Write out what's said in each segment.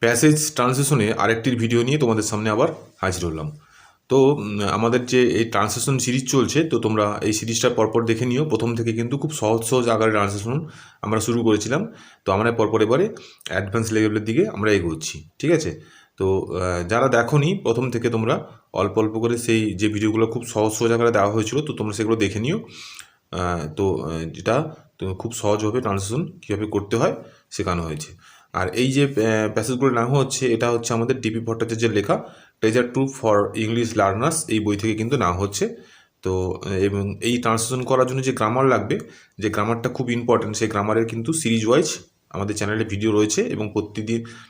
Passage ট্রান্সলেশনে আরেকটির video নিয়ে তোমাদের সামনে আবার হাজির হলাম। তো আমাদের যে এই ট্রান্সলেশন সিরিজ চলছে, তো তোমরা এই সিরিজটা পরপর দেখে নিও। প্রথম থেকে কিন্তু খুব সহজ সহজ আকারে ট্রান্সলেশন আমরা শুরু করেছিলাম, তো আমরা পরপর এবারে অ্যাডভান্স লেভেলের দিকে আমরা এগোচ্ছি, ঠিক আছে? তো যারা দেখোনি প্রথম থেকে, তোমরা অল্প অল্প করে সেই যে ভিডিওগুলো খুব সহজ সহজ আকারে দেওয়া হয়েছিল, তো তোমরা সেগুলো দেখে নিও। তো যেটা তো খুব সহজভাবে ট্রান্সলেশন কীভাবে করতে হয় শেখানো হয়েছে। আর এই যে প্যাসেজগুলো নাম হচ্ছে, এটা হচ্ছে আমাদের ডিপি ভট্টাচার্যের লেখা treasure trove for English learners, এই বই থেকে কিন্তু নাম হচ্ছে। তো এবং এই ট্রান্সলেশন করার জন্য যে গ্রামার লাগবে, যে গ্রামারটা খুব ইম্পর্ট্যান্ট, সেই গ্রামারের কিন্তু সিরিজ ওয়াইজ আমাদের চ্যানেলে ভিডিও রয়েছে এবং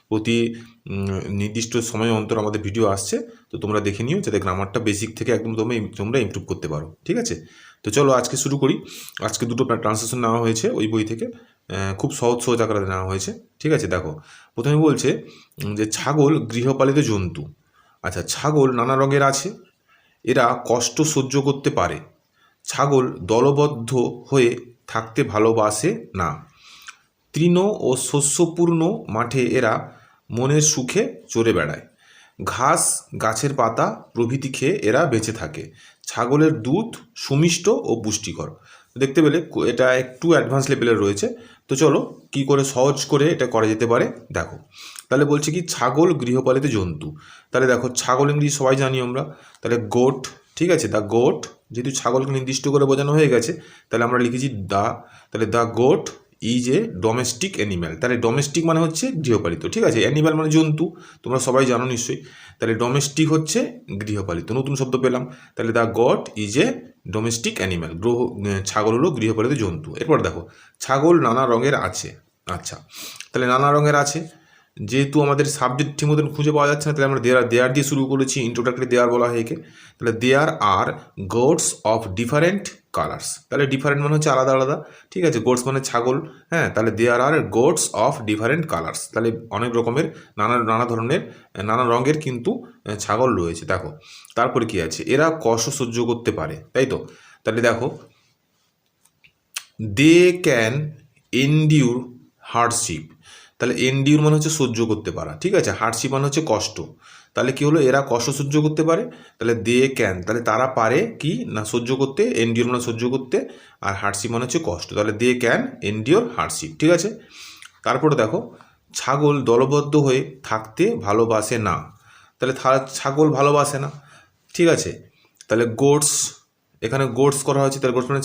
প্রতি নির্দিষ্ট সময় অন্তর আমাদের ভিডিও আসছে। তো তোমরা দেখে নিও যাতে গ্রামারটা বেসিক থেকে একদম তোমরা ইমপ্রুভ করতে পারো, ঠিক আছে? তো চলো আজকে শুরু করি। আজকে দুটো ট্রান্সলেশন নেওয়া হয়েছে ওই বই থেকে, খুব সহজ সহজ আকারে নেওয়া হয়েছে, ঠিক আছে? দেখো, প্রথমে বলছে যে ছাগল গৃহপালিত জন্তু। আচ্ছা, ছাগল নানা রঙের আছে, এরা কষ্ট সহ্য করতে পারে। ছাগল দলবদ্ধ হয়ে থাকতে ভালোবাসে না। তৃণ ও শস্যপূর্ণ মাঠে এরা মনের সুখে চরে বেড়ায়। ঘাস, গাছের পাতা প্রভৃতি খেয়ে এরা বেঁচে থাকে। ছাগলের দুধ সুমিষ্ট ও পুষ্টিকর। দেখতে পেলে এটা একটু অ্যাডভান্স লেভেলের রয়েছে। তো চলো কি করে সহজ করে এটা করা যেতে পারে দেখো। তাহলে বলছে কি, ছাগল গৃহপালিত জন্তু। তাহলে দেখো, ছাগল ইংরেজি সবাই জানি আমরা, তাহলে গোট, ঠিক আছে? দ্য গোট, যেহেতু ছাগলকে নির্দিষ্ট করে বোঝানো হয়ে গেছে, তাহলে আমরা লিখেছি তাহলে the goat is a domestic animal. তাহলে ডোমেস্টিক মানে হচ্ছে গৃহপালিত, ঠিক আছে? অ্যানিম্যাল মানে জন্তু, তোমরা সবাই জানো নিশ্চয়ই। তাহলে ডোমেস্টিক হচ্ছে গৃহপালিত, নতুন শব্দ পেলাম। তাহলে the goat is a domestic animal, ছাগল হলো গৃহপালিত জন্তু। এরপর দেখো, ছাগল নানা রঙের আছে। আচ্ছা, তাহলে নানা রঙের আছে, যেহেতু আমাদের সাবজেক্ট ঠিক মতন খুঁজে পাওয়া যাচ্ছে না, তাহলে আমরা দেয়ার দিয়ে শুরু করেছি। ইন্ট্রোডাক্টরি দেয়ার বলা হয় একে। তাহলে দেয়ার আর গোটস অফ ডিফারেন্ট কালার্স। তাহলে ডিফারেন্ট মানে হচ্ছে আলাদা আলাদা, ঠিক আছে? গোটস মানে ছাগল, হ্যাঁ। তাহলে দেয়ার আর গোটস অফ ডিফারেন্ট কালার্স, তাহলে অনেক রকমের নানা ধরনের নানা রঙের কিন্তু ছাগল রয়েছে। দেখো তারপরে কি আছে, এরা কষ্ট সহ্য করতে পারে, তাই তো? তাহলে দেখো, দে ক্যান এন্ডিউর হার্ডশিপ। তাহলে এন্ডিউর মানে হচ্ছে সহ্য করতে পারা, ঠিক আছে? হার্ডশিপ মানে হচ্ছে কষ্ট। তাহলে কি হলো, এরা কষ্ট সহ্য করতে পারে। তাহলে দে ক্যান, তাহলে তারা পারে কি না সহ্য করতে, এন্ডিওর মানে সহ্য করতে, আর হার্ডশিপ মানে হচ্ছে কষ্ট। তাহলে দে ক্যান এন্ডিওর হার্ডশিপ, ঠিক আছে? তারপরে দেখো, ছাগল দলবদ্ধ হয়ে থাকতে ভালোবাসে না। তাহলে ছাগল ভালোবাসে না, ঠিক আছে? তাহলে গোটস, এখানে গোটস করা হয়েছে, তাহলে গোটস মানে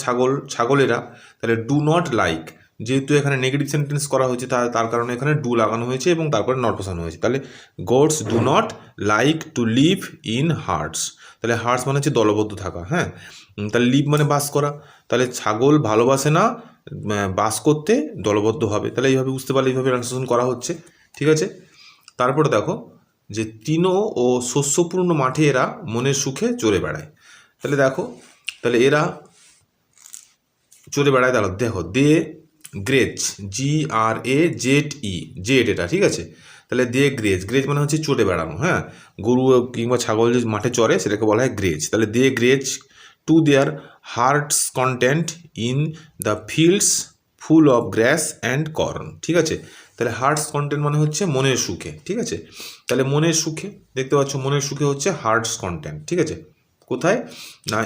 ছাগলেরা। তাহলে ডু নট লাইক, যেহেতু এখানে নেগেটিভ সেন্টেন্স করা হয়েছে, তার কারণে এখানে ডু লাগানো হয়েছে এবং তারপরে নট বসানো হয়েছে। তাহলে goats do not like to live in herds. তাহলে হার্টস মানে হচ্ছে দলবদ্ধ থাকা, হ্যাঁ। তাহলে লিভ মানে বাস করা। তাহলে ছাগল ভালোবাসে না বাস করতে দলবদ্ধ হবে। তাহলে এইভাবে বুঝতে পারলে এইভাবে ট্রান্সলেশন করা হচ্ছে, ঠিক আছে? তারপরে দেখো, যে তৃণ ও শস্যপূর্ণ মাঠে এরা মনের সুখে চড়ে বেড়ায়। তাহলে দেখো, তাহলে এরা চড়ে বেড়ায়। দেখো দে গ্রেজ, GRAZE, জেড এটা, ঠিক আছে? তাহলে দে গ্রেজ, গ্রেজ মানে হচ্ছে চড়ে বেড়ানো, হ্যাঁ। গরু কিংবা ছাগল যে মাঠে চড়ে সেটাকে বলা হয় গ্রেজ। তাহলে they graze to their hearts content in the fields full of grass and corn, ঠিক আছে? তাহলে হার্টস কন্টেন্ট মানে হচ্ছে মনের সুখে, ঠিক আছে? তাহলে মনের সুখে, দেখতে পাচ্ছ মনের সুখে হচ্ছে হার্টস কন্টেন্ট, ঠিক আছে? কোথায় না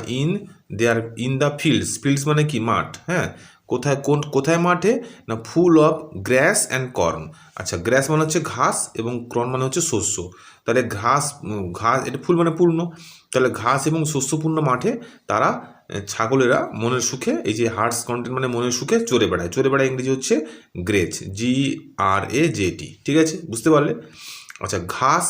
ইন দ্য ফিল্ডস, ফিল্ডস মানে কি মাঠ, হ্যাঁ। কোথায় মাঠে না ফুল অফ গ্রাস অ্যান্ড কর্ন। আচ্ছা, গ্রাস মানে হচ্ছে ঘাস এবং কর্ন মানে হচ্ছে শস্য। তাহলে ঘাস এটা ফুল মানে পূর্ণ, তাহলে ঘাস এবং শস্যপূর্ণ মাঠে তারা ছাগলেরা মনের সুখে, এই যে হার্টস কন্টেন্ট মানে মনের সুখে চড়ে বেড়ায়। চড়ে বেড়ায় ইংরেজি হচ্ছে গ্রেজ, GRAZT, ঠিক আছে? বুঝতে পারলে? আচ্ছা, ঘাস,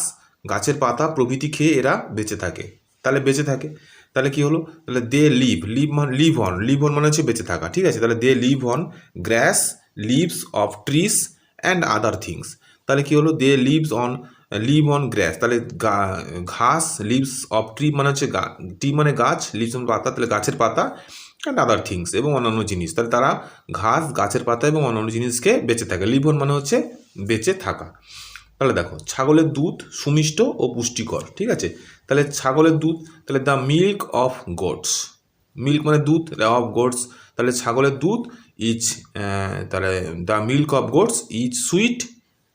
গাছের পাতা প্রভৃতি খেয়ে এরা বেঁচে থাকে। তাহলে বেঁচে থাকে, তাহলে কি হলো, তাহলে দে লিভ অন মানে হচ্ছে বেঁচে থাকা, ঠিক আছে? তাহলে they live on grass, leaves of trees and other things. তাহলে কি হলো, দে লিভ অন গ্রাস, তাহলে ঘাস, লিভস অফ ট্রি মানে হচ্ছে ট্রি মানে গাছ, লিভস মানে পাতা, তাহলে গাছের পাতা, অ্যান্ড আদার থিংস এবং অন্যান্য জিনিস। তাহলে তারা ঘাস, গাছের পাতা এবং অন্যান্য জিনিসকে বেঁচে থাকে। লিভ অন মানে হচ্ছে বেঁচে থাকা। তাহলে দেখো, ছাগলের দুধ সুমিষ্ট ও পুষ্টিকর, ঠিক আছে? তাহলে ছাগলের দুধ, তাহলে the milk of goat's, milk মানে দুধ, অফ গোটস, তাহলে ছাগলের দুধ ইজ, তাহলে the milk of goat's is sweet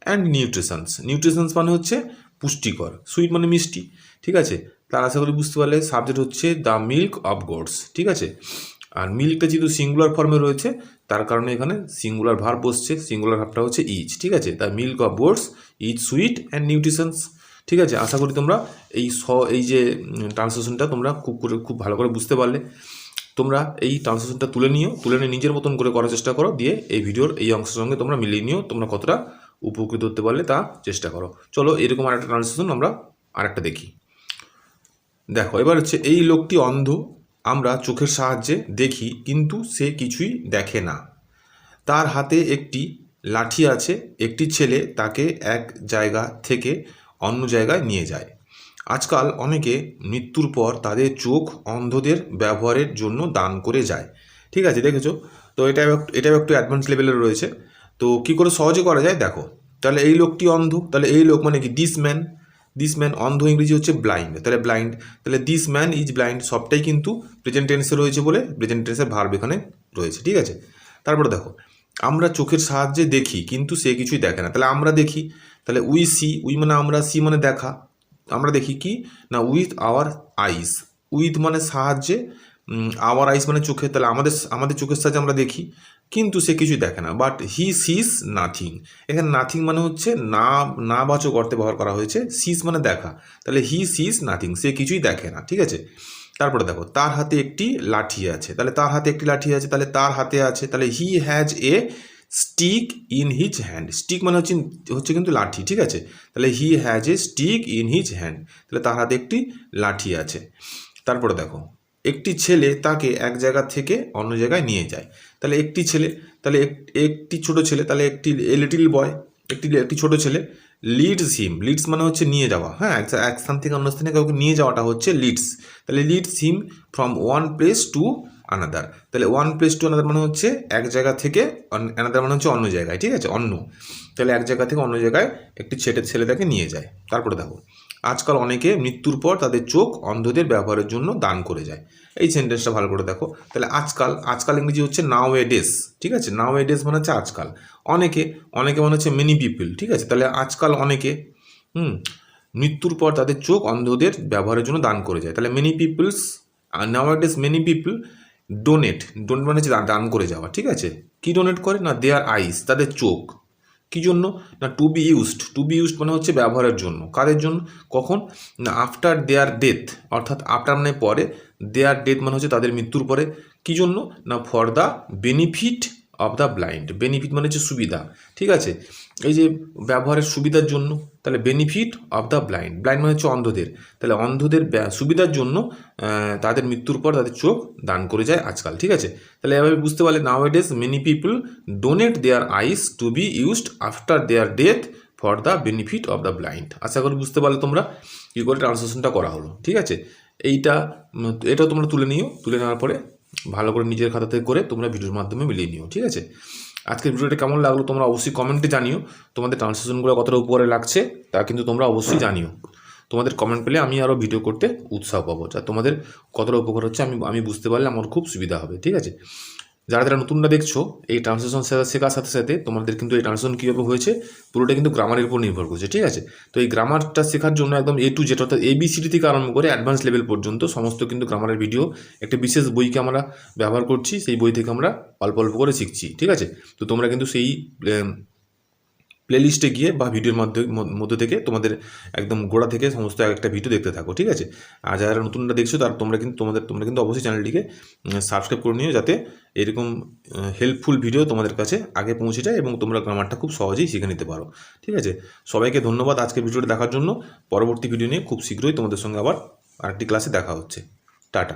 and nutritions. Nutritions মানে হচ্ছে পুষ্টিকর, সুইট মানে মিষ্টি, ঠিক আছে। তার আশা করি বুঝতে পারলে সাবজেক্ট হচ্ছে দ্য মিল্ক অফ গোডস, ঠিক আছে। আর মিল্কটা যেহেতু সিঙ্গুলার ফর্মে রয়েছে তার কারণে এখানে সিঙ্গুলার ভার্ব বসছে, সিঙ্গুলার ভার্বটা হচ্ছে ইজ, ঠিক আছে। The milk of goats is sweet and nutritious, ঠিক আছে। আশা করি তোমরা এই যে ট্রান্সলেশনটা তোমরা খুব ভালো করে বুঝতে পারলে। তোমরা এই ট্রান্সলেশনটা তুলে নিয়ে নিজের মতন করে করার চেষ্টা করো, দিয়ে এই ভিডিওর এই অংশের সঙ্গে তোমরা মিলিয়ে নিও, তোমরা কতটা উপকৃত হতে পারলে তা চেষ্টা করো। চলো এরকম আরেকটা ট্রান্সলেশন আমরা আরেকটা দেখি। দেখো এবার হচ্ছে, এই লোকটি অন্ধ, আমরা চোখের সাহায্যে দেখি কিন্তু সে কিছুই দেখে না। তার হাতে একটি লাঠি আছে, একটি ছেলে তাকে এক জায়গা থেকে অন্য জায়গায় নিয়ে যায়। আজকাল অনেকে মৃত্যুর পর তাদের চোখ অন্ধদের ব্যবহারের জন্য দান করে যায়, ঠিক আছে। দেখেছো তো এটাও একটু অ্যাডভান্স লেভেলের রয়েছে। তো কি করে সহজে করা যায় দেখো। তাহলে এই লোকটি অন্ধ, তাহলে এই লোক মানে কি দিস ম্যান, অন্ধ ইংরেজি হচ্ছে ব্লাইন্ড, তাহলে ব্লাইন্ড, তাহলে দিস ম্যান ইজ ব্লাইন্ড, সবটাই কিন্তু প্রেজেন্ট টেন্সে রয়েছে বলে প্রেজেন্ট টেন্সের ভার্ব এখানে রয়েছে, ঠিক আছে। তারপরে দেখো, আমরা চোখের সাহায্যে দেখি কিন্তু সে কিছুই দেখে না, তাহলে আমরা দেখি, তাহলে উই সি, উই মানে আমরা, সি মানে দেখা, আমরা দেখি কি না উইথ আওয়ার আইস, উইথ মানে সাহায্যে, আওয়ার আইস মানে চোখে, তাহলে আমাদের চোখের সাহায্যে আমরা দেখি কিন্তু সে কিছুই দেখে না। বাট হি সিস নাথিং, এখানে নাথিং মানে হচ্ছে না বাচক অর্থে ব্যবহার করা হয়েছে, সিস মানে দেখা, তাহলে হি সিস নাথিং, সে কিছুই দেখে না, ঠিক আছে। তারপরে দেখো, তার হাতে একটি লাঠি আছে, তাহলে তার হাতে একটি লাঠি আছে, তাহলে তার হাতে আছে, তাহলে he has a stick in his hand, stick মানে হচ্ছে কিন্তু লাঠি, ঠিক আছে। তাহলে he has a stick in his hand, তাহলে তার হাতে একটি লাঠি আছে। তারপরে দেখো, একটি ছেলে তাকে এক জায়গা থেকে অন্য জায়গায় নিয়ে যায়, তাহলে একটি ছেলে, তাহলে একটি ছোট ছেলে, তাহলে একটি লিটিল বয়, একটি ছোট ছেলে, লিডস হিম, লিডস মানে হচ্ছে নিয়ে যাওয়া, হ্যাঁ, এক স্থান থেকে অন্য স্থানে কাউকে নিয়ে যাওয়াটা হচ্ছে লিডস, তাহলে leads him from one place to another, তাহলে ওয়ান প্লেস টু আনাদার মানে হচ্ছে এক জায়গা থেকে, আনাদার মানে হচ্ছে অন্য জায়গায়, ঠিক আছে, অন্য, তাহলে এক জায়গা থেকে অন্য জায়গায় একটি ছেলে তাকে নিয়ে যায়। তারপরে দেখো, আজকাল অনেকে মৃত্যুর পর তাদের চোখ অন্ধদের ব্যবহারের জন্য দান করে যায়, এই সেন্টেন্সটা ভালো করে দেখো। তাহলে আজকাল ইংরেজি হচ্ছে নাও এ ডেস, ঠিক আছে, নাও এ ডেস মানে হচ্ছে আজকাল, অনেকে মানে হচ্ছে মেনি পিপল, ঠিক আছে, তাহলে আজকাল অনেকে মৃত্যুর পর তাদের চোখ অন্ধদের ব্যবহারের জন্য দান করে যায়, তাহলে মেনি পিপলস, নাও এ ডেস মেনি পিপল ডোনেট মানে হচ্ছে দান করে যাওয়া, ঠিক আছে। কি ডোনেট করে না দেয়ার আইস, তাদের চোখ, কী জন্য না টু বি ইউজড মানে হচ্ছে ব্যবহারের জন্য, কাদের জন্য, কখন না আফটার দেয়ার ডেথ, অর্থাৎ আফটার মানে পরে, দেয়ার ডেথ মানে হচ্ছে তাদের মৃত্যুর পরে, কী জন্য না for the benefit of the blind, benefit মানে হচ্ছে সুবিধা, ঠিক আছে, এই যে ব্যবহারের সুবিধার জন্য, তাহলে বেনিফিট অফ দ্য ব্লাইন্ড মানে হচ্ছে অন্ধদের, তাহলে অন্ধদের সুবিধার জন্য তাদের মৃত্যুর পর তাদের চোখ দান করে যায় আজকাল, ঠিক আছে। তাহলে এভাবে বুঝতে পারলে nowadays many people donate their eyes to be used after their death for the benefit of the blind. আশা করি বুঝতে পারলে তোমরা কী করে ট্রান্সলেশনটা করা হলো, ঠিক আছে। এটাও তোমরা তুলে নেওয়ার পরে ভালো করে নিজের খাতা থেকে করে তোমরা ভিডিওর মাধ্যমে মিলিয়ে নিও, ঠিক আছে। আজকের ভিডিওটা কেমন লাগলো তোমরা অবশ্যই কমেন্টে জানিও, তোমাদের ট্রান্সলেশনগুলো কতটা উপরে লাগছে তা কিন্তু তোমরা অবশ্যই জানিও। তোমাদের কমেন্ট পেলে আমি আরও ভিডিও করতে উৎসাহ পাবো, যা তোমাদের কতটা উপকার হচ্ছে আমি বুঝতে পারলে আমার খুব সুবিধা হবে, ঠিক আছে। যারা নতুনরা দেখছো, এই ট্রান্সলেশন শেখার সাথে সাথে তোমাদের কিন্তু এই ট্রান্সলেশন কীভাবে হয়েছে পুরোটা কিন্তু গ্রামারের উপর নির্ভর করছে, ঠিক আছে। তো এই গ্রামারটা শেখার জন্য একদম A to Z অর্থাৎ ABCD থেকে আরম্ভ করে অ্যাডভান্স লেভেল পর্যন্ত সমস্ত কিন্তু গ্রামারের ভিডিও একটা বিশেষ বইকে আমরা ব্যবহার করছি, সেই বই থেকে আমরা অল্প অল্প করে শিখছি, ঠিক আছে। তো তোমরা কিন্তু সেই প্লেলিস্টে গিয়ে বা ভিডিওর মধ্যে থেকে তোমাদের একদম গোড়া থেকে সমস্ত একটা ভিডিও দেখতে থাকো, ঠিক আছে। আর যারা নতুনরা দেখছো তোমরা কিন্তু অবশ্যই চ্যানেলটিকে সাবস্ক্রাইব করে নিও, যাতে এরকম হেল্পফুল ভিডিও তোমাদের কাছে আগে পৌঁছে যায় এবং তোমরা গ্রামারটা খুব সহজেই শিখে নিতে পারো, ঠিক আছে। সবাইকে ধন্যবাদ আজকের ভিডিওটা দেখার জন্য। পরবর্তী ভিডিও নিয়ে খুব শীঘ্রই তোমাদের সঙ্গে আবার আরেকটি ক্লাসে দেখা হচ্ছে। টাটা।